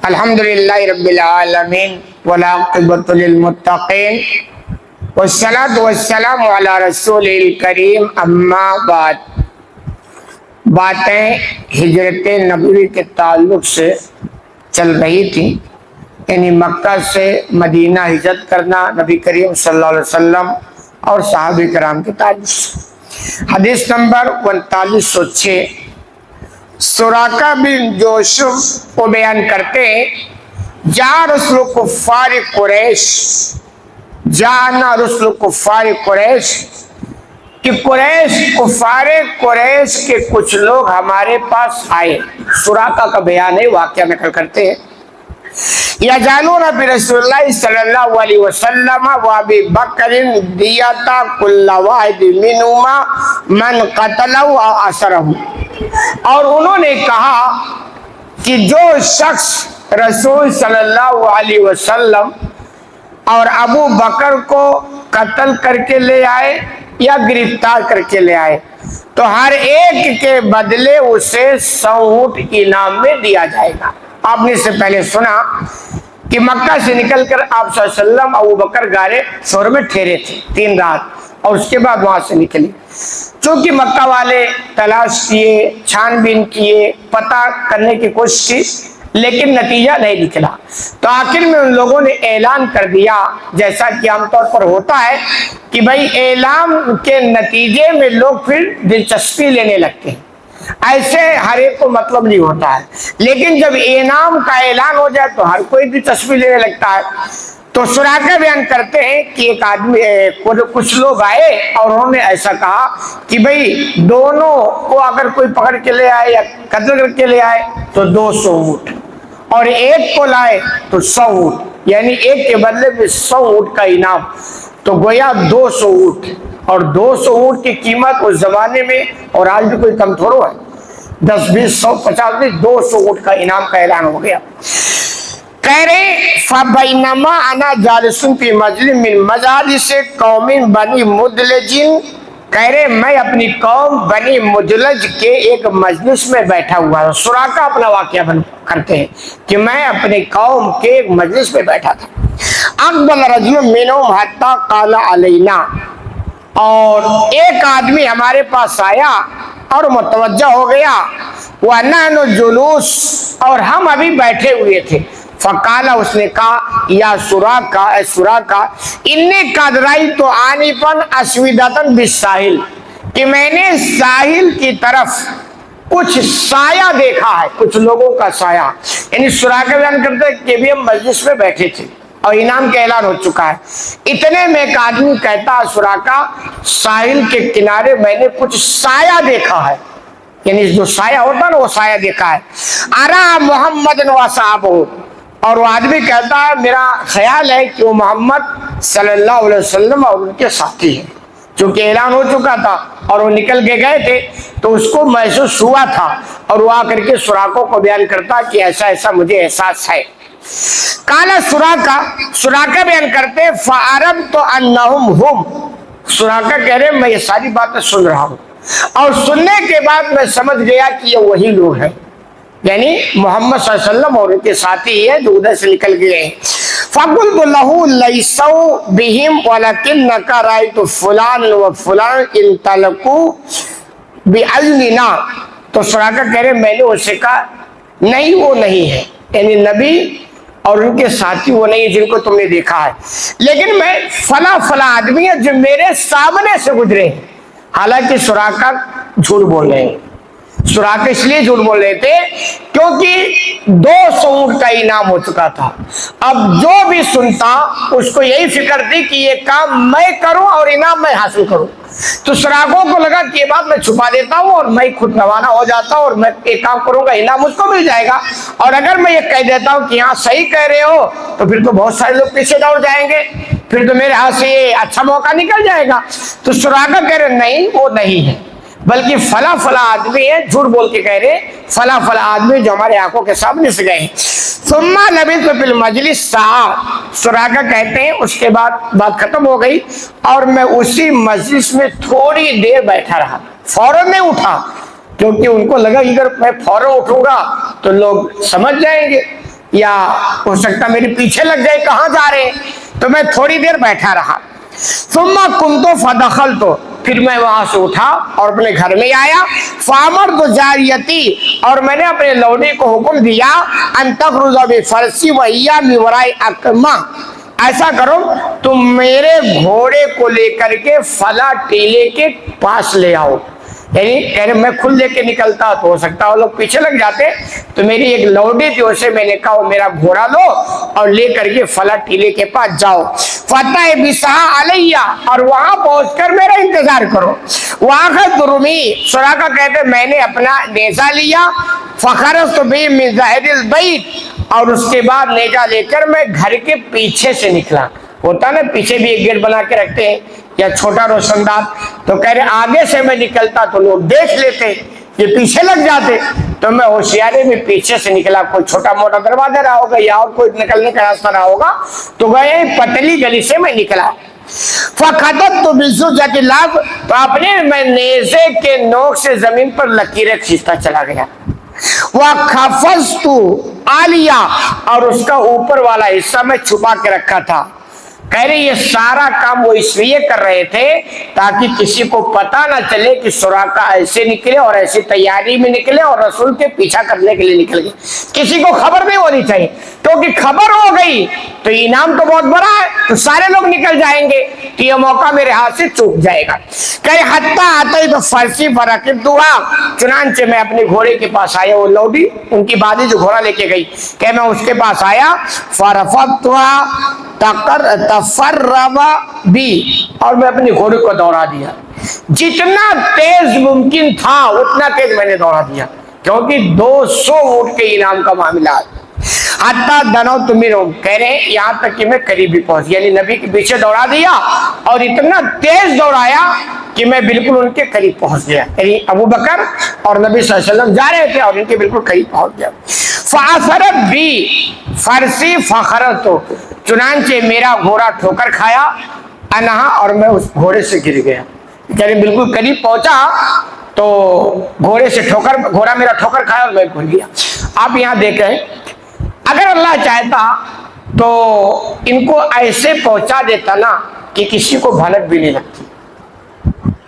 الحمدللہ رب العالمین والعاقبۃ للمتقین والصلاۃ والسلام علی رسول الکریم اما بعد۔ باتیں ہجرت نبوی کے تعلق سے چل رہی تھی، یعنی مکہ سے مدینہ ہجرت کرنا نبی کریم صلی اللہ علیہ وسلم اور صحابہ کرام کے تعلق سے۔ حدیث نمبر 4506 سراقہ بن جوشم کو بیان کرتے ہیں، جا رسول کفار قریش، جانا رسول کفار قریش، کہ قریش کفار قریش کے کچھ لوگ ہمارے پاس آئے۔ سراقہ کا بیان ہے، واقعہ نقل کرتے ہیں، یجعلون برسول اللہ صلی اللہ علیہ وسلم وابی بکر دیتا کل واحد منہما من قتلہ و اسرہ، اور انہوں نے کہا کہ جو شخص رسول صلی اللہ علیہ وسلم اور ابو بکر کو قتل کر کے لے آئے یا گرفتار کر کے لے آئے تو ہر ایک کے بدلے اسے 100 اونٹ انعام میں دیا جائے گا۔ آپ نے اس سے پہلے سنا کہ مکہ سے نکل کر آپ صلی اللہ علیہ وسلم ابو بکر غار ثور میں ٹھہرے تھے 3 رات، اور اس کے بعد وہاں سے نکلے۔ چونکہ مکہ والے تلاش کیے، چھان بین کیے، پتہ کرنے کی کوشش کی، لیکن نتیجہ نہیں نکلا، تو آخر میں ان لوگوں نے اعلان کر دیا، جیسا کہ عام طور پر ہوتا ہے کہ بھائی اعلان کے نتیجے میں لوگ پھر دلچسپی لینے لگتے ہیں۔ ایسے ہر ایک کو مطلب نہیں ہوتا ہے، لیکن جب انعام کا اعلان ہو جائے تو ہر کوئی دلچسپی لینے لگتا ہے۔ تو سراقہ بیان کرتے ہیں کہ ایک آدمی کچھ لوگ آئے اور انہوں نے ایسا کہا کہ بھئی دونوں کو اگر کوئی پکڑ کے لے آئے یا قتل کر کے لے آئے تو 200 اونٹ، اور ایک کو لائے تو 100 اونٹ، یعنی ایک کے بدلے میں 100 اونٹ کا انعام، تو گویا 200 اونٹ، اور 200 اونٹ کی قیمت اس زمانے میں اور آج بھی کوئی کم تھوڑو ہے، 10 20 100 50 بھی 200 اونٹ کا انعام کا اعلان ہو گیا۔ کہہ رہے فَبَيْنَمَا أَنَا جَالِسٌ فِي مَجْلِسٍ مِّن مَجَالِسِ قَوْمٍ بَنِي مُدْلِجٍ، کہہ رہے میں اپنی قوم بنی مدلج کے ایک مجلس میں بیٹھا ہوا تھا۔ سراقہ اپنا واقعہ کرتے ہیں کہ میں اپنی قوم کے ایک مجلس میں بیٹھا تھا۔ اقبل رجل منہم حتی قال علینا، اور ایک آدمی ہمارے پاس آیا اور متوجہ ہو گیا، وَنَحْنُ جُلُوس، اور ہم ابھی بیٹھے ہوئے تھے۔ فقال، اس نے کہا، یا سراقہ، اے سراقہ، انی قد رأیت آنفا اسودۃ بالساحل، کہ میں نے ساحل کی طرف کچھ سایہ دیکھا ہے، کچھ لوگوں کا سایہ۔ یعنی سراقہ بیان کرتے ہیں کہ بھی ہم مجلس میں بیٹھے تھے اور انعام کا اعلان ہو چکا ہے، اتنے میں ایک آدمی کہتا ہے سراقہ، ساحل کے کنارے میں نے کچھ سایہ دیکھا ہے، یعنی جو سایہ ہوتا ہے نا وہ سایہ دیکھا ہے۔ ارا محمد و صحابہ، اور وہ آدمی کہتا ہے میرا خیال ہے کہ وہ محمد صلی اللہ علیہ وسلم اور ان کے ساتھی ہیں، چونکہ اعلان ہو چکا تھا اور وہ نکل کے گئے تھے تو اس کو محسوس ہوا تھا، اور وہ آ کر کے سراقوں کو بیان کرتا کہ ایسا ایسا مجھے احساس ہے۔ کالا سراقہ بیان کرتے فَعَرَبْتُ أَنَّهُمْ هُمْ، سراقہ کہہ رہے میں یہ ساری باتیں سن رہا ہوں، اور سننے کے بعد میں سمجھ گیا کہ یہ وہی لوگ ہیں، یعنی محمد صلی اللہ علیہ وسلم اور ان کے ساتھی ہیں جو ادھر سے نکل گئے ہیں۔ فَقُلْتُ لَهُ لَيْسَوْا بِهِمْ وَلَكِنَّكَ رَأَيْتُ فُلَانًا وَفُلَانًا انطَلَقُوا بِأَذْنِنَا، تو سراقہ کہہ رہے میں نے اس سے کہا نہیں وہ نہیں ہے، یعنی نبی اور ان کے ساتھی وہ نہیں جن کو تم نے دیکھا ہے، لیکن میں فلاں فلاں آدمی ہے جو میرے سامنے سے گزرے ہیں۔ حالانکہ سراقہ جھوٹ بول رہے ہیں، سراقہ اس لیے جھوٹ بول رہے تھے کیونکہ 200 اونٹ کا انعام ہو چکا تھا۔ اب جو بھی سنتا اس کو یہی فکر تھی کہ یہ کام میں کروں اور انعام میں حاصل کروں، تو سراقوں کو لگا کہ یہ بات میں چھپا دیتا ہوں اور میں خود روانہ ہو جاتا ہوں اور میں ایک کام کروں گا انعام مجھ کو مل جائے گا، اور اگر میں یہ کہہ دیتا ہوں کہ ہاں صحیح کہہ رہے ہو تو پھر تو بہت سارے لوگ پیچھے دوڑ جائیں گے، پھر تو میرے ہاتھ سے یہ اچھا موقع نکل جائے گا۔ تو سراقہ کہہ رہے نہیں وہ نہیں ہے، بلکہ فلاں فلاں آدمی ہے، جھوٹ بول کے کہہ رہے فلاں فلاں آدمی جو ہمارے آنکھوں کے سامنے سے گئے ہیں۔ ثم لبثت فی المجلس ساعۃ، سراقہ کہتے ہیں اس کے بعد بات ختم ہو گئی اور میں اسی مجلس میں تھوڑی دیر بیٹھا رہا، فوراً نہیں اٹھا، کیونکہ ان کو لگا کہ اگر میں فوراً اٹھوں گا تو لوگ سمجھ جائیں گے، یا ہو سکتا میرے پیچھے لگ جائے کہاں جا رہے ہیں. تو میں تھوڑی دیر بیٹھا رہا. ثم قمت فدخلت، پھر میں وہاں سے اٹھا اور اپنے گھر میں آیا. فامرت جاریتی، اور میں نے اپنے لوڈی کو حکم دیا ان تخرج بفرسی وہی من وراء اکمہ، ایسا کرو تم میرے گھوڑے کو لے کر کے فلاں ٹیلے کے پاس لے آؤ. یعنی میں خود لے کے نکلتا تو ہو سکتا وہ لوگ پیچھے لگ جاتے، تو میری ایک لوڈی تھی، اسے میں نے کہا میرا گھوڑا لو اور لے کر کے فلاں ٹیلے کے پاس جاؤ. فتح بسا علیہ، اور وہاں پہنچ کر میرا انتظار کرو. واخذ رمی، سراقہ کہتے میں نے اپنا نیزہ لیا. فخرجت به من ظاہر البیت، اور اس کے بعد نیزہ لے کر میں گھر کے پیچھے سے نکلا. ہوتا نا پیچھے بھی ایک گیٹ بنا کے رکھتے ہیں یا چھوٹا روشن دان، تو کہہ رہے آگے سے میں نکلتا تو لوگ دیکھ لیتے، یہ پیچھے لگ جاتے. تو میں ہوشیاری میں پیچھے سے نکلا. کوئی چھوٹا موٹا دروازہ رہا ہوگا یا اور کوئی نکلنے کا راستہ رہا ہوگا، تو گئے پتلی گلی سے میں نکلا. فَخَطَبْتُ بِالزُّجَّةِ اللَّهِ، تو اپنے میں نیزے کے نوک سے زمین پر لکیریں کھینچتا چلا گیا. وَخَفَضْتُ عَلِيَا، اور اس کا اوپر والا حصہ میں چھپا کے رکھا تھا. کہہ رہے یہ سارا کام وہ اس لیے کر رہے تھے تاکہ کسی کو پتہ نہ چلے کہ سراقہ ایسے نکلے اور ایسی تیاری میں نکلے اور رسول کے پیچھا کرنے کے لیے نکل گئے. کسی کو خبر نہیں ہونی چاہیے، کیونکہ خبر ہو گئی تو انعام تو بہت بڑا ہے، تو سارے لوگ نکل جائیں گے، تو یہ موقع میرے ہاتھ سے چوک جائے گا. کہ حتیٰ آتے تو فرسی فرقبتها، چنانچہ میں اپنے گھوڑے کے پاس آیا. وہ لوڈی ان کی بادی جو گھوڑا لے کے گئی، کہ میں اس کے پاس آیا. فرفقتها تفرب بی، اور میں اپنے گھوڑے کو دوڑا دیا. جتنا تیز ممکن تھا اتنا تیز میں نے دوڑا دیا، کیونکہ 200 اونٹ کے انعام کا معاملہ ہے. حتیٰ دنوت منہم، کہہ رہے ہیں یہاں تک کہ میں قریب ہی پہنچ، یعنی نبی کے پیچھے دوڑا دیا اور اتنا تیز دوڑایا کہ میں بالکل ان کے قریب پہنچ گیا. یعنی ابو بکر اور نبی صلی اللہ علیہ وسلم جا رہے تھے اور ان کے بالکل قریب پہنچ گیا. فاثرت بی فرسی فخرت، چنانچہ میرا گھوڑا ٹھوکر کھایا. انہا، اور میں اس گھوڑے سے گر گیا. یعنی بالکل قریب پہنچا تو گھوڑے سے گھوڑا میرا ٹھوکر کھایا اور میں گر گیا. آپ یہاں دیکھیں، اگر اللہ چاہتا تو ان کو ایسے پہنچا دیتا نا کہ کسی کو بھنک بھی نہیں لگتی.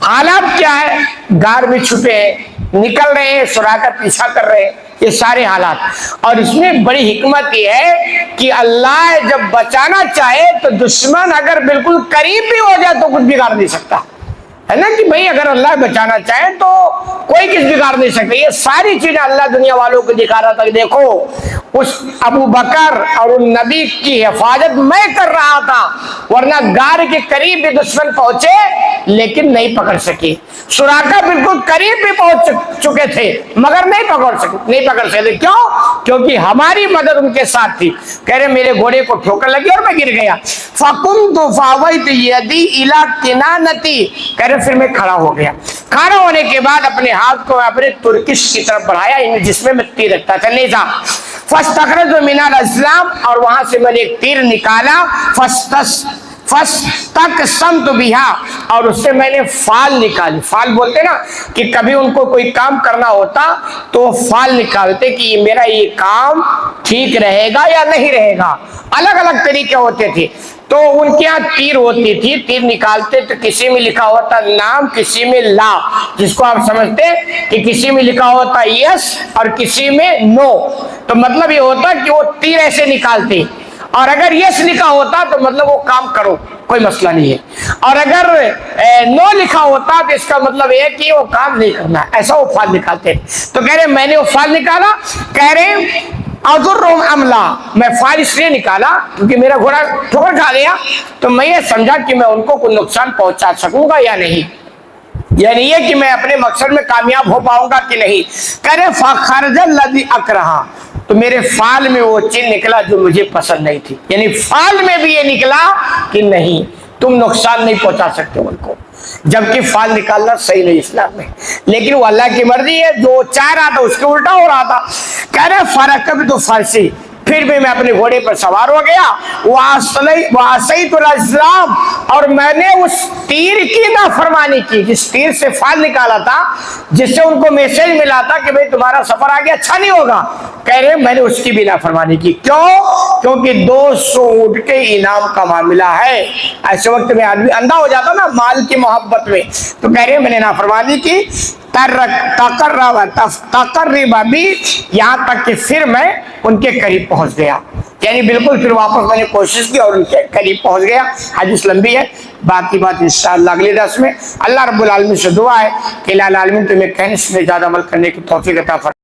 حالات کیا ہے، غار میں چھپے ہیں، نکل رہے ہیں، سراقہ پیچھا کر رہے ہیں، یہ سارے حالات. اور اس میں بڑی حکمت یہ ہے کہ اللہ جب بچانا چاہے تو دشمن اگر بالکل قریب بھی ہو جائے تو کچھ بگاڑ نہیں سکتا ہے نا. کہ بھئی اگر اللہ بچانا چاہے تو کوئی کچھ بگاڑ نہیں سکتا. یہ ساری چیزیں اللہ دنیا والوں کو دکھا رہا تھا کہ دیکھو اس ابو بکر اور ان نبی کی حفاظت میں کر رہا تھا، ورنہ غار کے قریب بھی دشمن پہنچے لیکن نہیں پکڑ سکے. سراقہ بالکل قریب بھی پہنچ چکے تھے مگر نہیں پکڑ سکتے. کیوں؟ کیونکہ ہماری مدد ان کے ساتھ تھی. کہہ رہے میرے گھوڑے کو ٹھوکر لگی اور میں گر گیا. فَقُمْتُ فَأَوَيْتُ يَدِي إِلَىٰ كِنَانَتِي، کہہ رہے پھر میں کھڑا ہو گیا. کھڑا ہونے کے بعد اپنے ہاتھ کو اپنے ترکش کی طرف بڑھایا جس میں تیر رکھتا تھا، نیزہ. فَاسْتَخْرَجْتُ مِنَ الْأَسْلَامِ، اور وہاں سے میں نے ایک تیر نکالا. فَاسْتَقْسَمْتُ بِهَا، اور اس سے میں نے فال نکالی. فال بولتے نا کہ کبھی ان کو کوئی کام کرنا ہوتا تو فال نکالتے کہ میرا یہ کام ٹھیک رہے گا یا نہیں رہے گا. الگ الگ طریقے ہوتے تھے. تو ان کے یہاں تیر ہوتی تھی، تیر نکالتے تو کسی میں لکھا ہوتا نام، کسی میں لا، جس کو آپ سمجھتے کہ کسی میں لکھا ہوتا یس اور کسی میں نو. تو مطلب یہ ہوتا کہ وہ تیر ایسے نکالتے، اور اگر یس لکھا ہوتا تو مطلب وہ کام کرو، کوئی مسئلہ نہیں ہے. اور اگر نو لکھا ہوتا تو اس کا مطلب یہ ہے کہ وہ کام نہیں کرنا. ایسا وہ فال نکالتے. تو کہہ رہے میں نے وہ فال نکالا. کہہ رہے اضرهم عملا، میں فال اس لیے نکالا کیونکہ میرا گھوڑا ٹھوکر کھا گیا تو میں یہ سمجھا کہ میں ان کو کوئی نقصان پہنچا سکوں گا یا نہیں، یعنی یہ کہ میں اپنے مقصد میں کامیاب ہو پاؤں گا کہ نہیں. کہہ رہے فخرج الذی اکرہا، تو میرے فال میں وہ چیز نکلا جو مجھے پسند نہیں تھی. یعنی فال میں بھی یہ نکلا کہ نہیں تم نقصان نہیں پہنچا سکتے ان کو، جبکہ فال نکالنا صحیح نہیں اسلام میں. لیکن وہ اللہ کی مرضی ہے، جو چاہ رہا تھا اس کے الٹا ہو رہا تھا. کہہ رہے فرقبت فرسی، پھر بھی میں اپنے گھوڑے پر سوار ہو گیا، وَعَصَيْتُ الْإِسْلَامَ، اور میں نے اس تیر کی نافرمانی کی، جس تیر سے فال نکالا تھا، جس سے ان کو میسج ملا تھا کہ بھئی تمہارا سفر آگے اچھا نہیں ہوگا، کہہ رہے میں نے اس کی بھی نافرمانی کی۔ کیوں؟ کیونکہ 200 اونٹ کے انعام کا معاملہ ہے۔ ایسے وقت میں آدمی اندھا ہو جاتا نا مال کی محبت میں، تو کہہ رہے میں نے نافرمانی کی، تقرب بھی، یہاں تک کہ پھر میں ان کے قریب پہنچ گیا، یعنی بالکل پھر واپس میں نے کوشش کی اور ان کے قریب پہنچ گیا۔ حدیث لمبی ہے، باقی بات انشاءاللہ اگلے درس میں۔ اللہ رب العالمین سے دعا ہے کہ الہ العالمین تمہیں کہنے سے زیادہ عمل کرنے کی توفیق عطا فرمائے۔